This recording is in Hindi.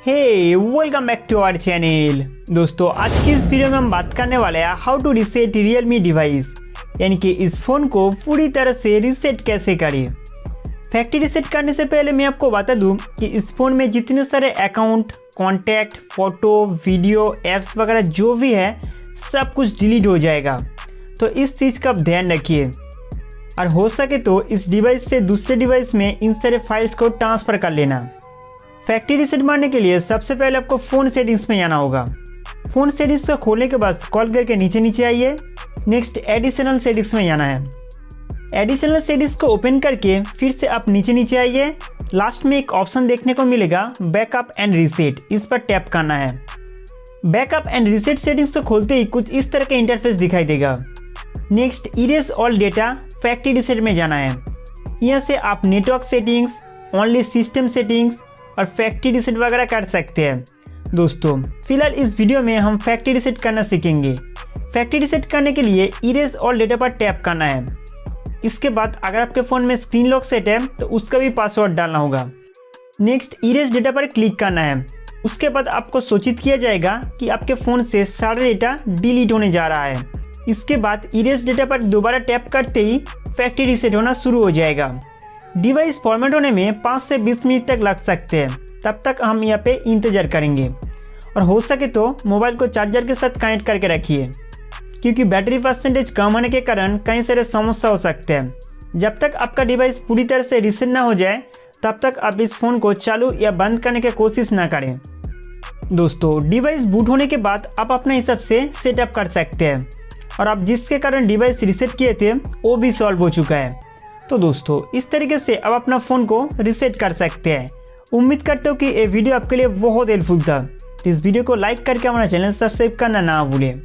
Hey welcome back to our channel. दोस्तों आज की इस वीडियो में हम बात करने वाले हैं how to reset Realme device, यानी कि इस फ़ोन को पूरी तरह से रीसेट कैसे करें। फैक्ट्री रीसेट करने से पहले मैं आपको बता दूं कि इस फ़ोन में जितने सारे account, contact, photo, video, apps वगैरह जो भी है सब कुछ डिलीट हो जाएगा। तो इस चीज़ का आप ध्यान रखिए और हो सके तो इस डिवाइस से दूसरे डिवाइस में इन सारे फाइल्स को ट्रांसफ़र कर लेना। फैक्ट्री रीसेट मारने के लिए सबसे पहले आपको फ़ोन सेटिंग्स में जाना होगा। फ़ोन सेटिंग्स को खोलने के बाद स्क्रॉल करके नीचे आइए। नेक्स्ट एडिशनल सेटिंग्स में जाना है। एडिशनल सेटिंग्स को ओपन करके फिर से आप नीचे आइए। लास्ट में एक ऑप्शन देखने को मिलेगा बैकअप एंड रीसेट, इस पर टैप करना है। बैकअप एंड रीसेट सेटिंग्स को खोलते ही कुछ इस तरह का इंटरफेस दिखाई देगा। Next erase all data factory reset में जाना है। यहाँ से आप network settings, only system settings और फैक्ट्री रीसेट वगैरह कर सकते हैं। दोस्तों फिलहाल इस वीडियो में हम फैक्ट्री रीसेट करना सीखेंगे। फैक्ट्री रीसेट करने के लिए इरेज ऑल डेटा पर टैप करना है। इसके बाद अगर आपके फ़ोन में स्क्रीन लॉक सेट है तो उसका भी पासवर्ड डालना होगा। नेक्स्ट इरेज डेटा पर क्लिक करना है। उसके बाद आपको सूचित किया जाएगा कि आपके फ़ोन से सारा डेटा डिलीट होने जा रहा है। इसके बाद इरेज डेटा पर दोबारा टैप करते ही फैक्ट्री रीसेट होना शुरू हो जाएगा। डिवाइस फॉर्मेट होने में 5 से 20 मिनट तक लग सकते हैं, तब तक हम यहाँ पे इंतज़ार करेंगे। और हो सके तो मोबाइल को चार्जर के साथ कनेक्ट करके रखिए, क्योंकि बैटरी परसेंटेज कम होने के कारण कई सारे समस्या हो सकते हैं। जब तक आपका डिवाइस पूरी तरह से रीसेट ना हो जाए तब तक आप इस फ़ोन को चालू या बंद करने की कोशिश ना करें। दोस्तों डिवाइस बूट होने के बाद आप अपने हिसाब से सेटअप कर सकते हैं और आप जिसके कारण डिवाइस रीसेट किए थे वो भी सॉल्व हो चुका है। तो दोस्तों इस तरीके से आप अपना फ़ोन को रीसेट कर सकते हैं। उम्मीद करते हो कि ये वीडियो आपके लिए बहुत हेल्पफुल था। तो इस वीडियो को लाइक करके हमारा चैनल सब्सक्राइब करना ना भूलें।